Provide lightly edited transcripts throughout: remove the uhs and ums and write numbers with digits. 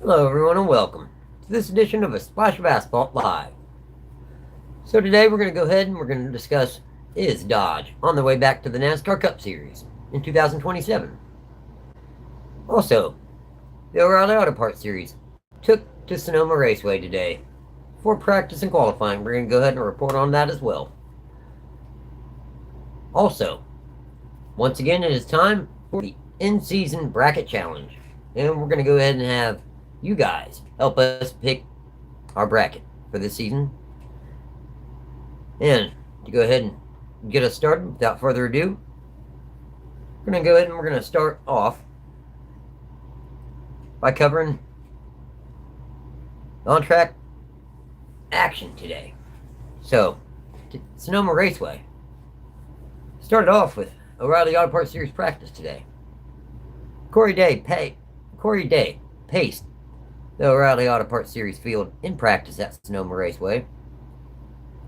Hello everyone and welcome to this edition of a Splash of Asphalt Live. So today we're going to go ahead and we're going to discuss, is Dodge on the way back to the Nascar Cup Series in 2027? Also, the O'Reilly Auto Parts Series took to Sonoma Raceway today for practice and qualifying. We're going to go ahead and report on that as well. Also, once again it is time for the in-season bracket challenge. And we're going to go ahead and have you guys help us pick our bracket for this season. And to go ahead and get us started without further ado, we're going to go ahead and we're going to start off by covering on-track action today. So, Sonoma Raceway started off with O'Reilly Auto Parts Series practice today. Corey Day paced the O'Reilly Auto Parts Series field in practice at Sonoma Raceway.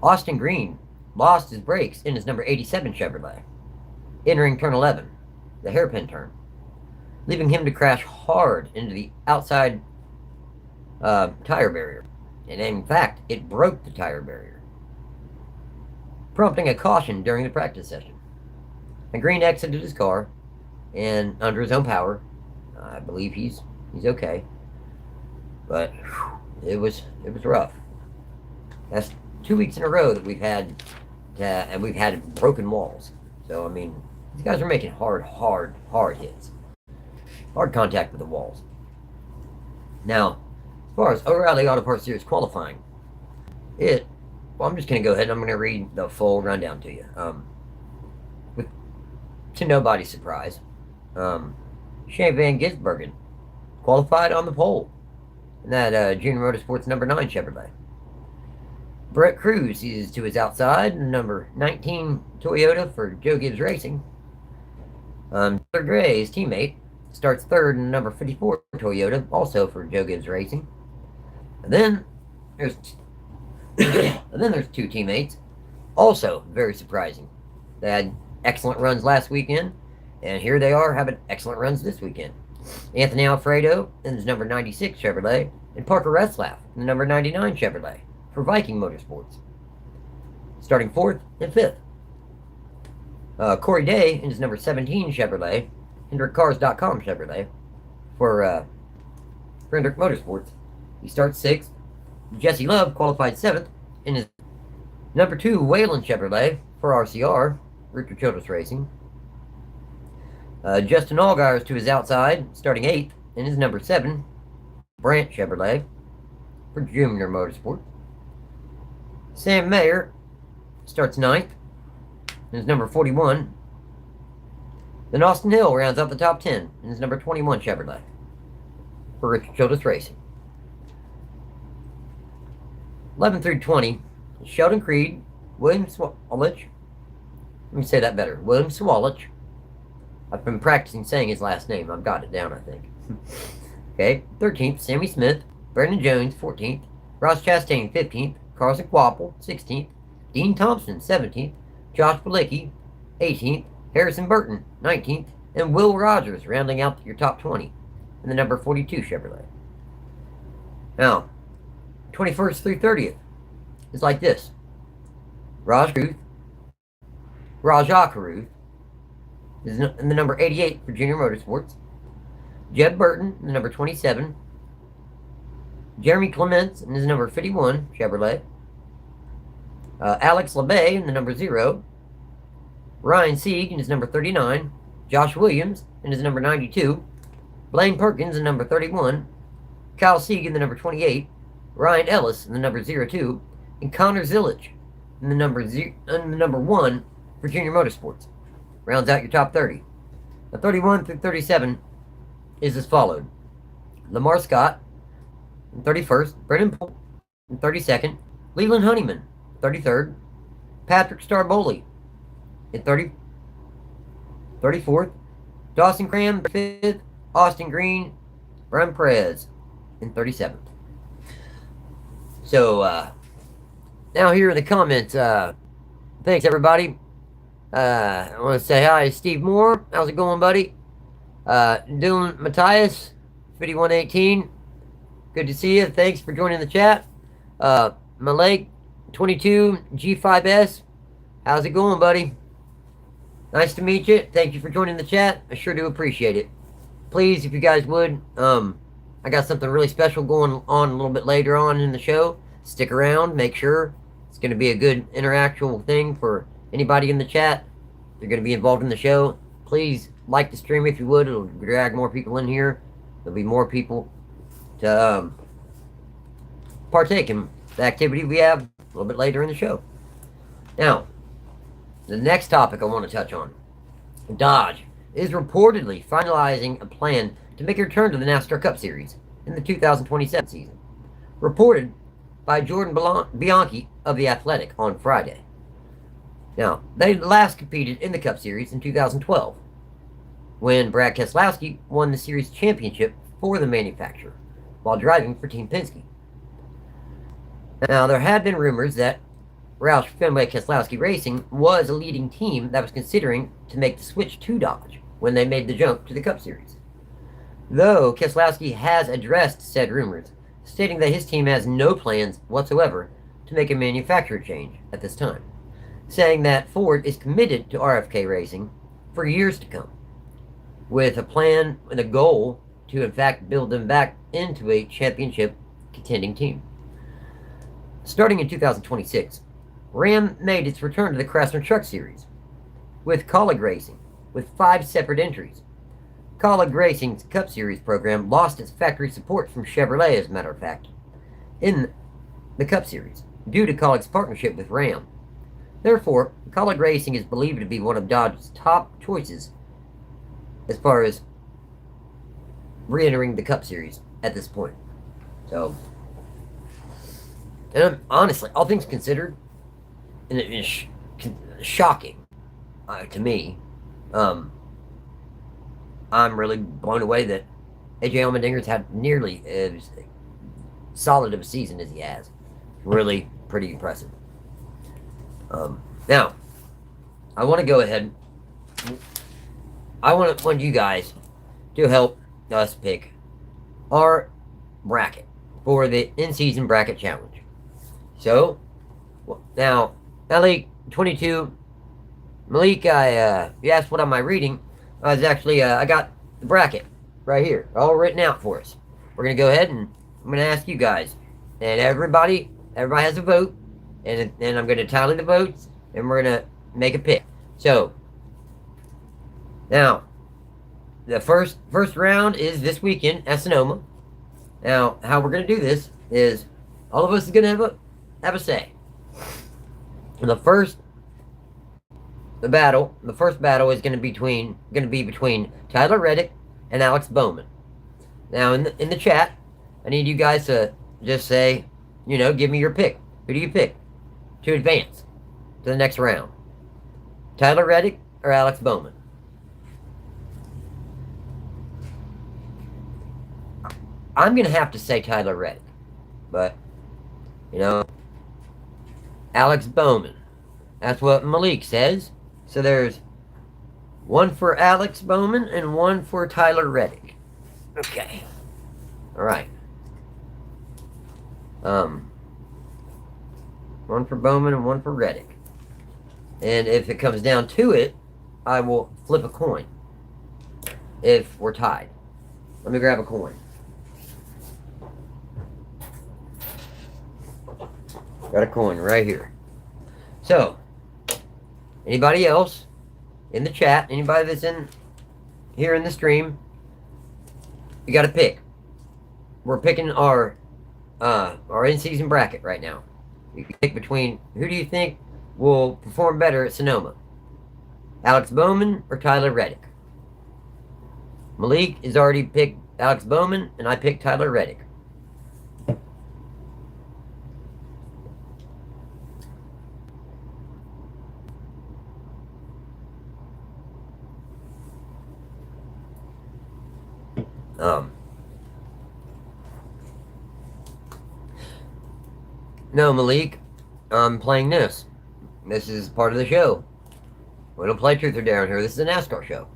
Austin Green lost his brakes in his number 87 Chevrolet, entering turn 11, the hairpin turn, leaving him to crash hard into the outside tire barrier. And in fact, it broke the tire barrier, prompting a caution during the practice session. And Green exited his car, and under his own power, I believe he's okay. But it was rough. That's 2 weeks in a row that we've had broken walls. So I mean, these guys are making hard hits, hard contact with the walls. Now, as far as O'Reilly Auto Parts Series qualifying, I'm just gonna go ahead and I'm gonna read the full rundown to you. To nobody's surprise, Shane Van Gisbergen qualified on the pole in that Junior Motorsports number 9 Chevrolet. Brett Cruz is to his outside, number 19 Toyota for Joe Gibbs Racing. Taylor Gray, his teammate, starts third in number 54 Toyota, also for Joe Gibbs Racing. And then there's two teammates, also very surprising. They had excellent runs last weekend, and here they are having excellent runs this weekend. Anthony Alfredo in his number 96 Chevrolet, and Parker Retzlaff in the number 99 Chevrolet for Viking Motorsports, starting 4th and 5th. Corey Day in his number 17 Chevrolet, HendrickCars.com Chevrolet for Hendrick Motorsports. He starts 6th. Jesse Love qualified 7th in his number 2 Whalen Chevrolet for RCR, Richard Childress Racing. Justin Allgaier is to his outside, starting 8th in his number 7 Brandt Chevrolet for Junior Motorsport. Sam Mayer starts 9th in his number 41. Then Austin Hill rounds out the top 10 in his number 21 Chevrolet for Richard Childress Racing. 11 through 20, Sheldon Creed, William Swalich. Let me say that better. William Swalich. I've been practicing saying his last name. I've got it down, I think. Okay, 13th, Sammy Smith. Brandon Jones, 14th. Ross Chastain, 15th. Carson Quapple, 16th. Dean Thompson, 17th. Josh Bilicki, 18th. Harrison Burton, 19th. And Will Rogers rounding out your top 20 in the number 42 Chevrolet. Now, 21st through 30th is like this. Rajah Caruth is in the number 88 for Junior Motorsports. Jeb Burton in the number 27. Jeremy Clements in his number 51 Chevrolet. Alex LeBay in the number 0. Ryan Sieg in his number 39. Josh Williams in his number 92. Blaine Perkins in number 31. Kyle Sieg in the number 28. Ryan Ellis in the number 02. And Connor Zillich in the number 1 for Junior Motorsports. Rounds out your top 30. Now 31 through 37 is as followed. Lamar Scott in 31st. Brennan Poole in 32nd. Leland Honeyman, 33rd. Patrick Starboli in 34th. Dawson Cram, 5th. Austin Green, Brian Perez in 37th. So, now here in the comments, thanks everybody. I want to say hi to Steve Moore. How's it going, buddy? Dylan Matthias, 5118. Good to see you. Thanks for joining the chat. Malik 22 G5S. How's it going, buddy? Nice to meet you. Thank you for joining the chat. I sure do appreciate it. Please, if you guys would, I got something really special going on a little bit later on in the show. Stick around. Make sure it's going to be a good interactual thing for anybody in the chat. If you're going to be involved in the show, please like the stream if you would. It'll drag more people in here. There'll be more people to partake in the activity we have a little bit later in the show. Now, the next topic I want to touch on. Dodge is reportedly finalizing a plan to make a return to the Nascar Cup Series in the 2027 season. Reported by Jordan Bianchi of The Athletic on Friday. Now, they last competed in the Cup Series in 2012, when Brad Keselowski won the series championship for the manufacturer while driving for Team Penske. Now, there had been rumors that Roush Fenway Keselowski Racing was a leading team that was considering to make the switch to Dodge when they made the jump to the Cup Series. Though Keselowski has addressed said rumors, stating that his team has no plans whatsoever to make a manufacturer change at this time, saying that Ford is committed to RFK Racing for years to come, with a plan and a goal to in fact build them back into a championship contending team. Starting in 2026, Ram made its return to the Craftsman Truck Series, with Colleague Racing, with 5 separate entries. Colleague Racing's Cup Series program lost its factory support from Chevrolet, as a matter of fact, in the Cup Series, due to Colleague's partnership with Ram. Therefore, Colleague Racing is believed to be one of Dodge's top choices as far as re-entering the Cup Series at this point. So, and honestly, all things considered, and it is shocking to me. I'm really blown away that AJ Allmendinger's had nearly as solid of a season as he has. Really pretty impressive. Now, I want to go ahead. I want you guys to help us pick our bracket for the in-season bracket challenge. So, now, Malik 22, Malik, you asked what am I reading? I was actually, I got the bracket right here, all written out for us. We're going to go ahead and I'm going to ask you guys, and everybody has a vote, and I'm going to tally the votes, and we're going to make a pick. So, now, the first round is this weekend at Sonoma. Now, how we're going to do this is all of us is going to have a say. The first battle is going to be between Tyler Reddick and Alex Bowman. Now, in the chat, I need you guys to just say, give me your pick. Who do you pick to advance to the next round? Tyler Reddick or Alex Bowman? I'm going to have to say Tyler Reddick, but, Alex Bowman. That's what Malik says. So there's one for Alex Bowman and one for Tyler Reddick. Okay. All right. One for Bowman and one for Reddick. And if it comes down to it, I will flip a coin if we're tied. Let me grab a coin. Got a coin right here. So, anybody else in the chat, anybody that's in here in the stream, you got to pick. We're picking our in-season bracket right now. You can pick between who do you think will perform better at Sonoma? Alex Bowman or Tyler Reddick? Malik has already picked Alex Bowman, and I picked Tyler Reddick. No, Malik, I'm playing this. This is part of the show. We don't play Truth or Dare here. This is a NASCAR show.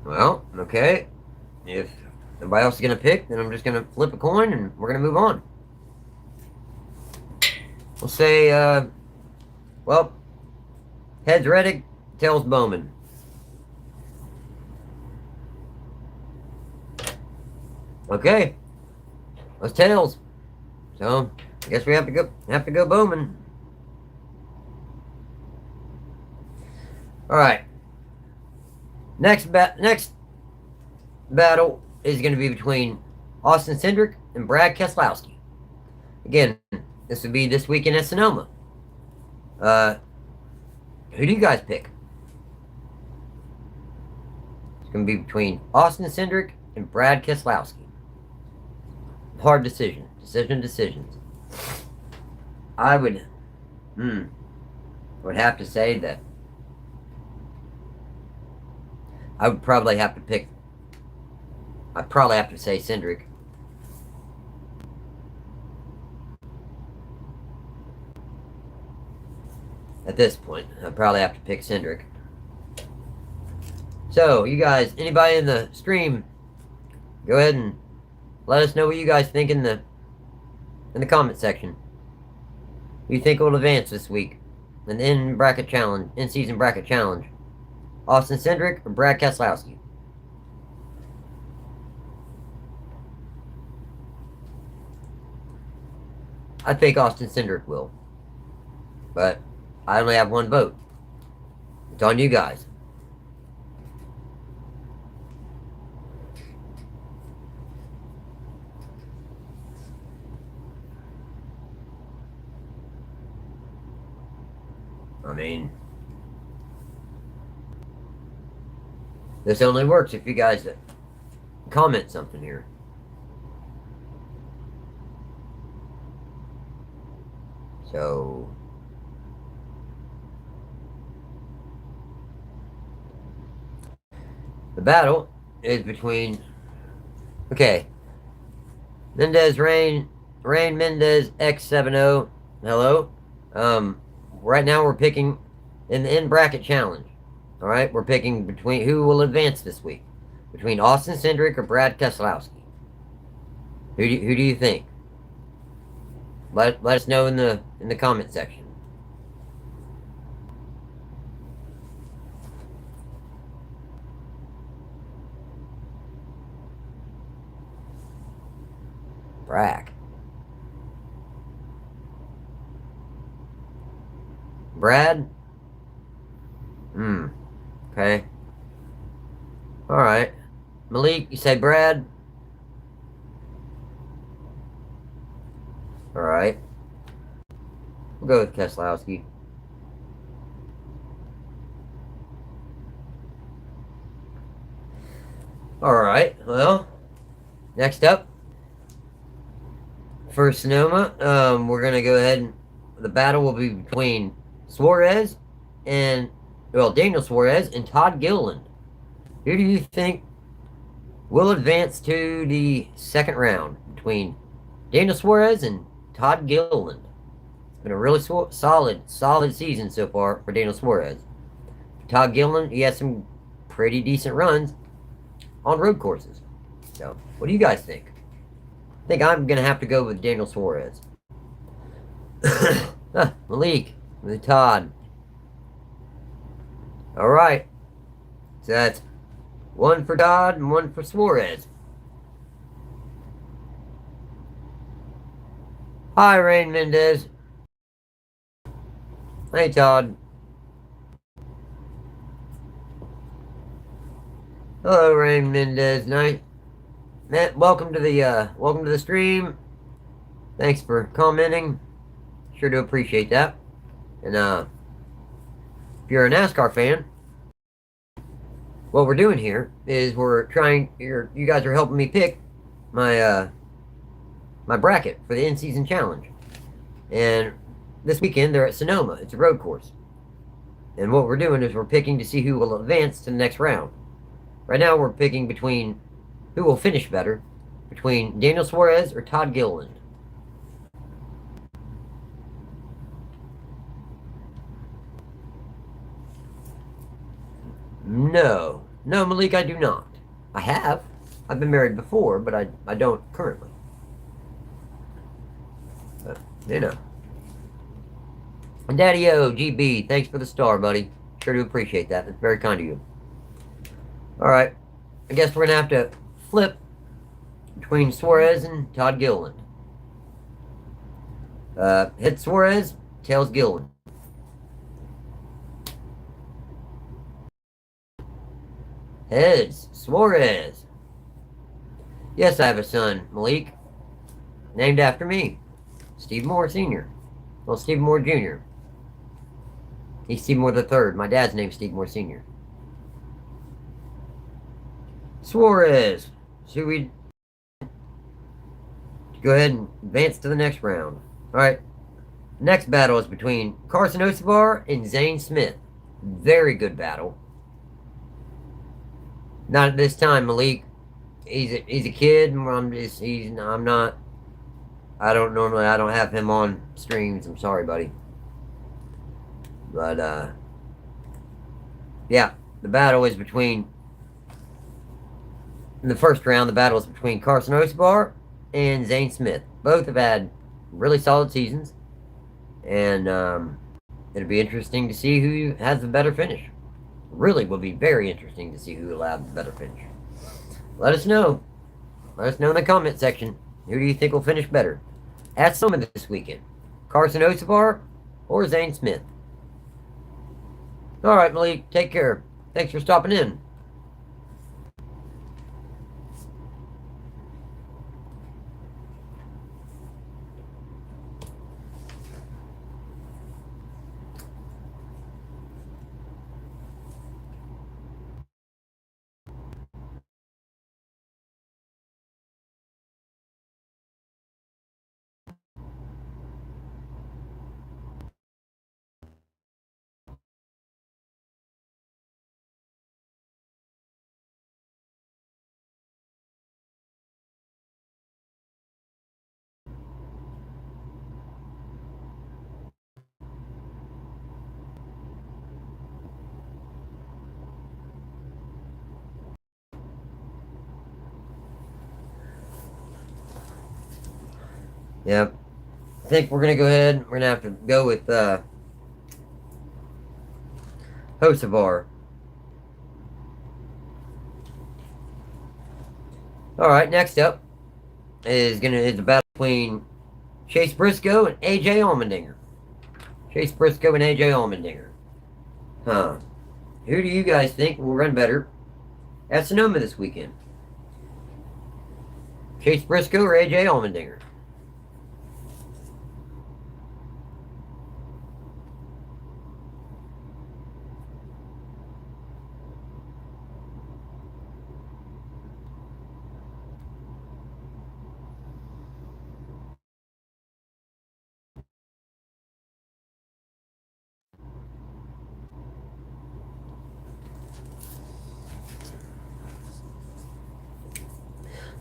Well, okay. If nobody else is going to pick, then I'm just going to flip a coin and we're going to move on. We'll say, well, heads Reddick, tails Bowman. Okay, let's tails. So I guess we have to go Bowman. All right. Next battle is going to be between Austin Cindric and Brad Keselowski. Again, this would be this weekend at Sonoma. Who do you guys pick? It's going to be between Austin Cindric and Brad Keselowski. Hard decision. Decisions. I would have to say that I'd probably have to say Cindric. At this point, I'd probably have to pick Cindric. So, you guys, anybody in the stream, go ahead and let us know what you guys think in the comment section. Who you think will advance this week? An in-season bracket challenge. Austin Cindric or Brad Keselowski? I think Austin Cindric will. But I only have one vote. It's on you guys. I mean, this only works if you guys comment something here. So, the battle is between, okay, Mendez Rain Mendez X70. Hello. Right now we're picking in the in-bracket challenge. All right, we're picking between who will advance this week, between Austin Cindric or Brad Keselowski. Who do you think? Let us know in the comment section. Brad. Okay. Alright. Malik, you say Brad? Alright. We'll go with Keselowski. Alright, well, next up, for Sonoma, we're going to go ahead and the battle will be between Daniel Suarez and Todd Gilliland. Who do you think will advance to the second round between Daniel Suarez and Todd Gilliland? It's been a really solid season so far for Daniel Suarez. Todd Gilliland, he has some pretty decent runs on road courses. So, what do you guys think? I think I'm going to have to go with Daniel Suarez. Malik with Todd. Alright. So that's one for Todd and one for Suarez. Hi, Rain Mendez. Hey, Todd. Hello, Rain Mendez. Night. Welcome to the stream. Thanks for commenting. Sure do appreciate that. And if you're a NASCAR fan, what we're doing here is you guys are helping me pick my my bracket for the in-season challenge. And this weekend they're at Sonoma. It's a road course. And what we're doing is we're picking to see who will advance to the next round. Right now we're picking between who will finish better, between Daniel Suarez or Todd Gilliland. No, No, Malik, I do not. I have. I've been married before, but I don't currently. But, you know. Daddy O, GB, thanks for the star, buddy. Sure do appreciate that. It's very kind of you. Alright. I guess we're going to have to flip between Suarez and Todd Gilliland. Head Suarez, tails Gilliland. Heads, Suarez. Yes, I have a son, Malik. Named after me. Steve Moore Sr. Well, Steve Moore Jr. He's Steve Moore III. My dad's name's Steve Moore Sr. Suarez. Should we go ahead and advance to the next round? Alright. Next battle is between Carson Osebar and Zane Smith. Very good battle. Not at this time, Malik. He's a kid. I'm not. I don't have him on streams. I'm sorry, buddy. But yeah, the battle is between. In the first round, the battle is between Carson Osebar and Zane Smith. Both have had really solid seasons, and it'll be interesting to see who has the better finish. Really will be very interesting to see who will have the better finish. Let us know. Let us know in the comment section. Who do you think will finish better at Sonoma this weekend? Carson Osebar or Zane Smith? Alright, Malik. Take care. Thanks for stopping in. Yep. I think we're going to go ahead. We're going to have to go with Hocevar. Alright, next up is the battle between Chase Briscoe and AJ Allmendinger. Chase Briscoe and AJ Allmendinger. Huh. Who do you guys think will run better at Sonoma this weekend? Chase Briscoe or AJ Allmendinger?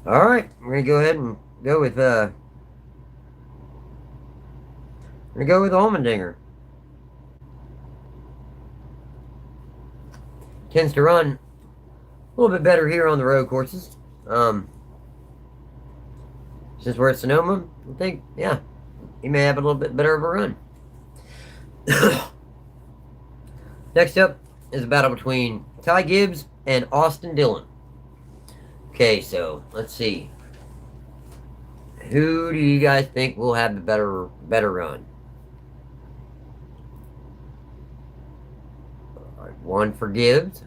Alright, we're gonna go ahead and go with Allmendinger. Tends to run a little bit better here on the road courses. Since we're at Sonoma, I think, yeah, he may have a little bit better of a run. Next up is a battle between Ty Gibbs and Austin Dillon. Okay, so let's see. Who do you guys think will have the better run? All right, one for Gibbs.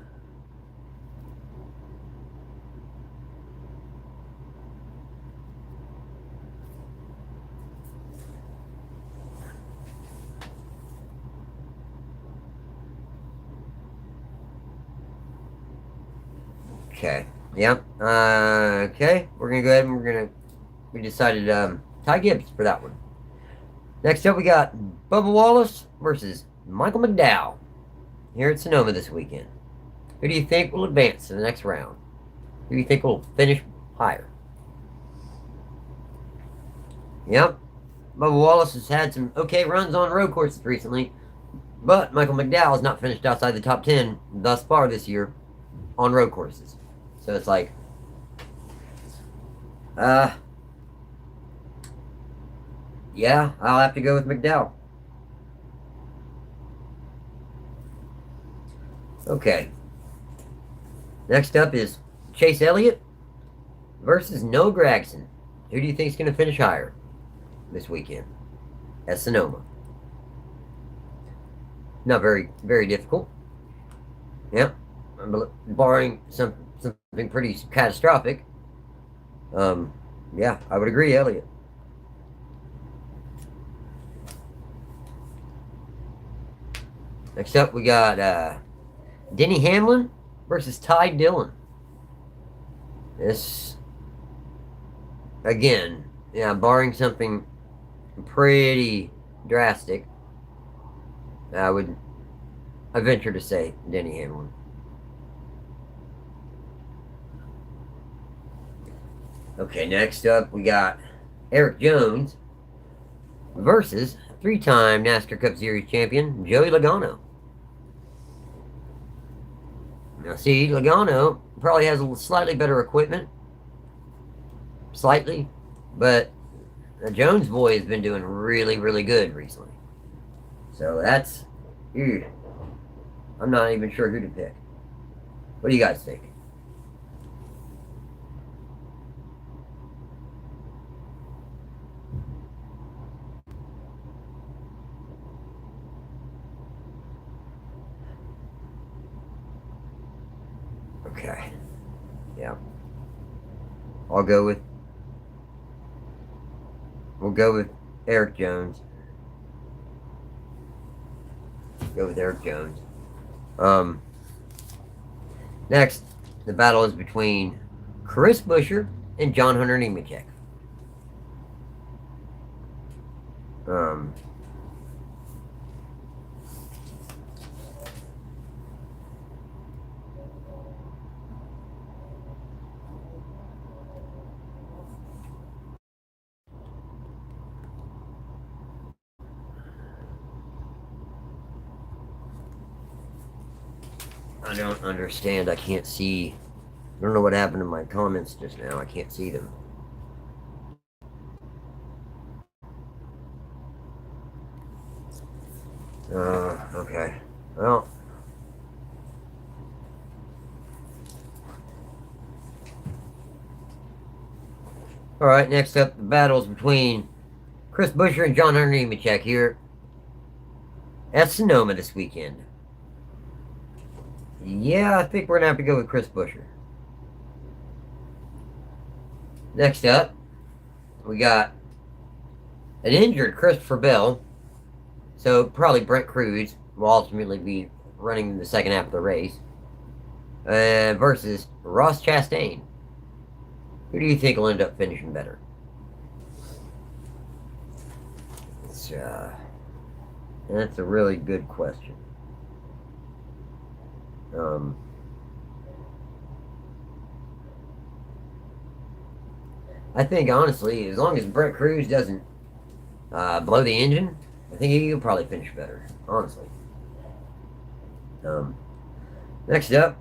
Okay. Yep. Okay. We're gonna go ahead and we decided Ty Gibbs for that one. Next up, we got Bubba Wallace versus Michael McDowell here at Sonoma this weekend. Who do you think will advance to the next round? Who do you think will finish higher? Yep. Bubba Wallace has had some okay runs on road courses recently, but Michael McDowell has not finished outside the top 10 thus far this year on road courses. So it's like, yeah, I'll have to go with McDowell. Okay. Next up is Chase Elliott versus Noah Gragson. Who do you think is going to finish higher this weekend at Sonoma? Not very difficult. Yep. Barring something pretty catastrophic. Yeah, I would agree, Elliott. Next up, we got Denny Hamlin versus Ty Dillon. This, again, yeah, barring something pretty drastic, I venture to say Denny Hamlin. Okay, next up we got Eric Jones versus three-time NASCAR Cup Series champion Joey Logano. Now, see, Logano probably has a slightly better equipment, slightly, but the Jones boy has been doing really good recently. So that's, I'm not even sure who to pick. What do you guys think? Okay. Yeah. We'll go with Eric Jones. Go with Eric Jones. Next, the battle is between Chris Buescher and John Hunter Nemechek. I don't understand. I can't see. I don't know what happened to my comments just now. I can't see them. Okay. Well. Alright, next up, the battles between Chris Buescher and John Hunter Nemechek here at Sonoma this weekend. Yeah, I think we're going to have to go with Chris Buescher. Next up, we got an injured Christopher Bell. So probably Brent Cruz will ultimately be running the second half of the race. Versus Ross Chastain. Who do you think will end up finishing better? That's a really good question. I think, honestly, as long as Brent Cruz doesn't blow the engine, I think he'll probably finish better, honestly. Next up,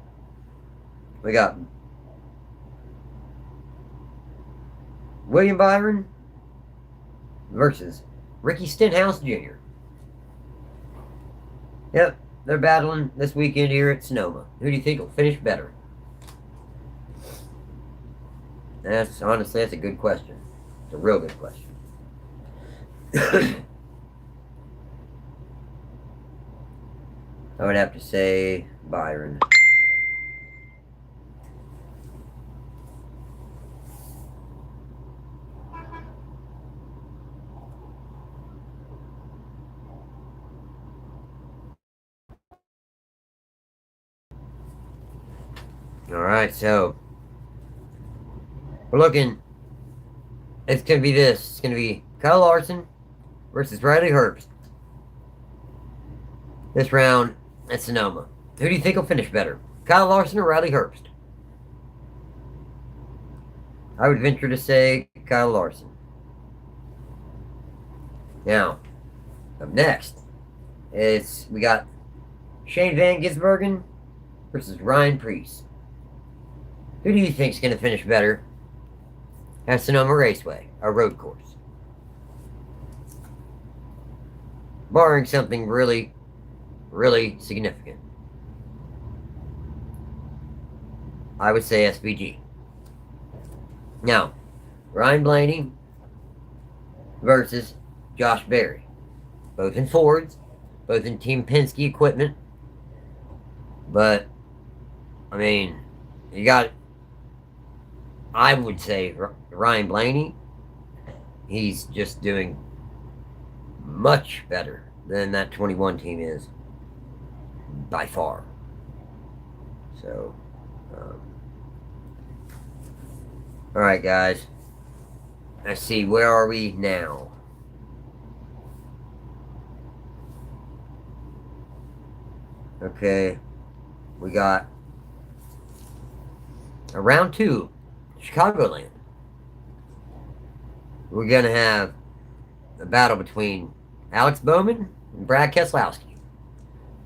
we got William Byron versus Ricky Stenhouse Jr. Yep, they're battling this weekend here at Sonoma. Who do you think will finish better? That's a good question. It's a real good question. I would have to say Byron. Alright, so we're looking. It's going to be this. It's going to be Kyle Larson versus Riley Herbst. This round at Sonoma. Who do you think will finish better? Kyle Larson or Riley Herbst? I would venture to say Kyle Larson. Now, up next, we got Shane Van Gisbergen versus Ryan Preece. Who do you think is going to finish better at Sonoma Raceway, a road course? Barring something really, really significant. I would say SVG. Now, Ryan Blaney versus Josh Berry. Both in Fords, both in Team Penske equipment. But, I mean, you got, I would say Ryan Blaney, he's just doing much better than that 21 team is. By far. So, alright, guys. Let's see, where are we now? Okay, we got a round 2, Chicagoland. We're going to have a battle between Alex Bowman and Brad Keselowski.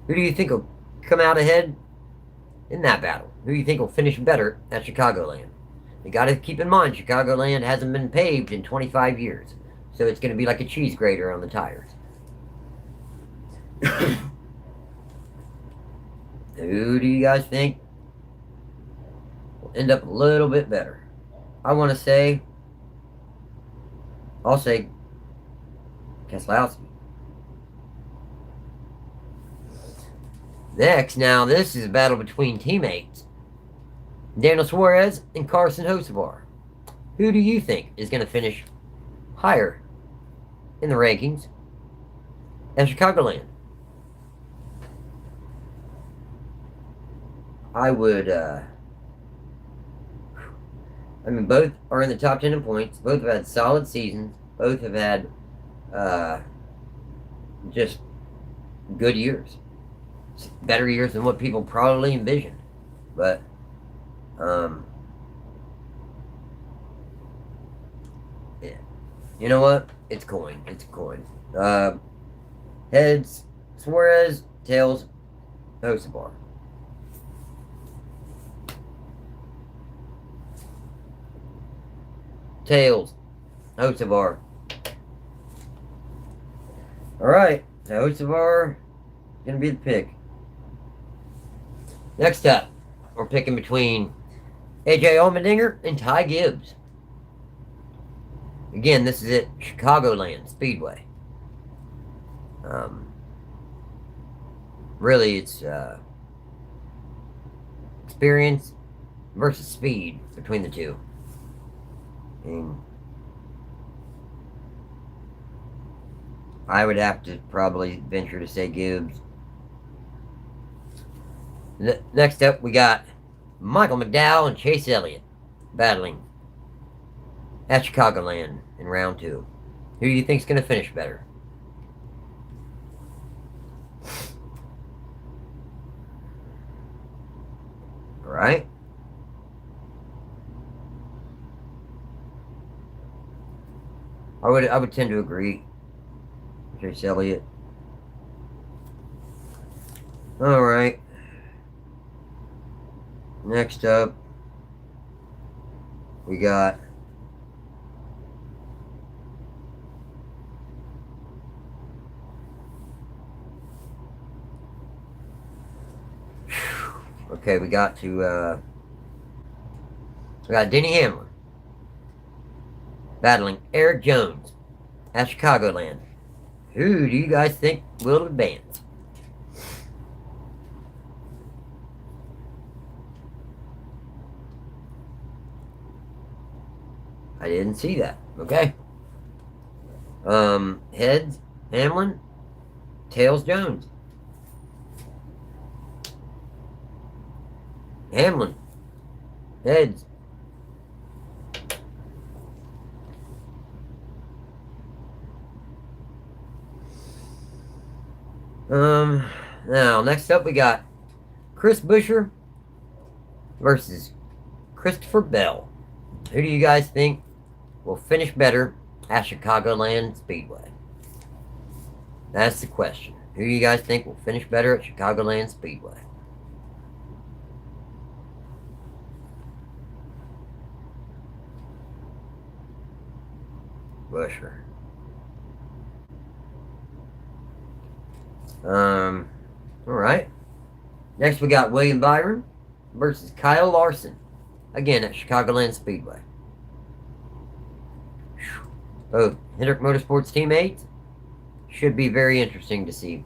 Who do you think will come out ahead in that battle? Who do you think will finish better at Chicagoland? You got to keep in mind, Chicagoland hasn't been paved in 25 years. So it's going to be like a cheese grater on the tires. Who do you guys think will end up a little bit better? I'll say Keselowski. Next, now this is a battle between teammates. Daniel Suarez and Carson Hocevar. Who do you think is going to finish higher in the rankings at Chicagoland? I would, both are in the top 10 in points. Both have had solid seasons. Both have had, just good years. Better years than what people probably envisioned. But, yeah. You know what? It's coin. It's a coin. Heads, Suarez. Tails, Hocevar. Tails, Hocevar. Alright, so Hocevar is going to be the pick. Next up, we're picking between AJ Allmendinger and Ty Gibbs. Again, this is at Chicagoland Speedway. Really, it's experience versus speed between the two. And I would have to probably venture to say Gibbs. Next up, we got Michael McDowell and Chase Elliott battling at Chicagoland in round 2. Who do you think is going to finish better? All right. I would tend to agree. Chase Elliott. All right. Next up, we got okay, we got Denny Hamlin battling Eric Jones at Chicagoland. Who do you guys think will advance? I didn't see that. Okay. Heads, Hamlin. Tails, Jones. Hamlin. Heads. Now, next up we got Chris Buescher versus Christopher Bell. Who do you guys think will finish better at Chicagoland Speedway? That's the question. Who do you guys think will finish better at Chicagoland Speedway? Buescher. Alright. Next we got William Byron versus Kyle Larson. Again at Chicagoland Speedway. Both Hendrick Motorsports teammates. Should be very interesting to see.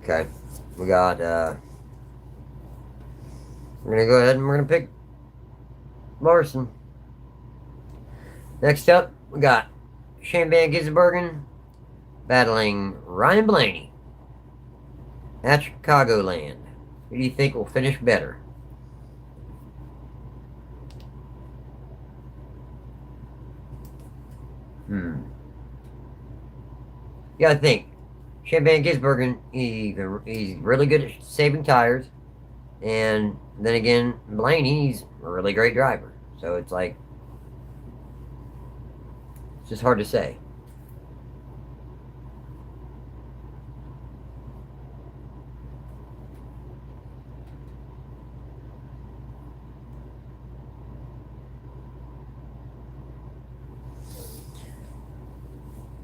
Okay, we got, we're going to go ahead and we're going to pick Larson. Next up, we got Shane Van Gisbergen battling Ryan Blaney at Chicagoland. Who do you think will finish better? You gotta think. Shane Van Gisbergen, he's really good at saving tires. And then again, Blaney, he's a really great driver. So it's like, it's just hard to say.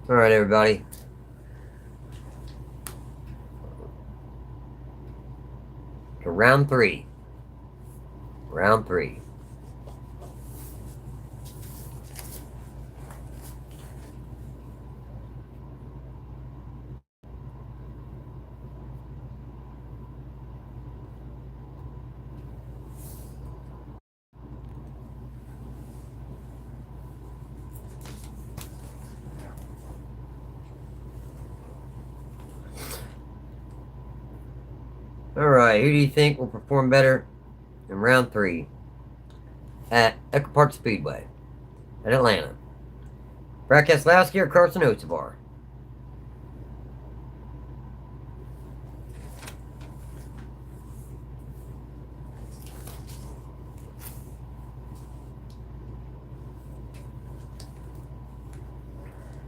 Alright, everybody. To round 3. Round 3. Alright, who do you think will perform better in round 3 at Echo Park Speedway in Atlanta? Brad Keselowski or Carson Ocevar?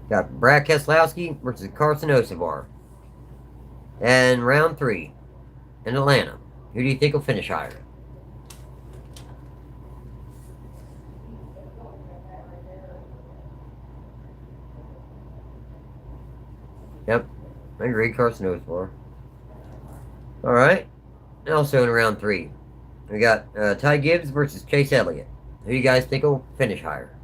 Got Brad Keselowski versus Carson Ocevar. And round 3 in Atlanta. Who do you think will finish higher? Yep, I agree. Carson Ocevar. Alright. Also in round 3, we got Ty Gibbs versus Chase Elliott. Who do you guys think will finish higher?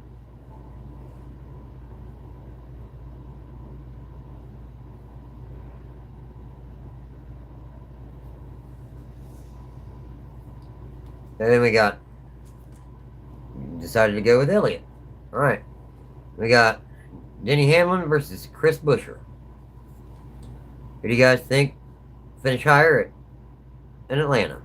And then we decided to go with Elliott. Alright. We got Denny Hamlin versus Chris Buescher. Who do you guys think finish higher in Atlanta?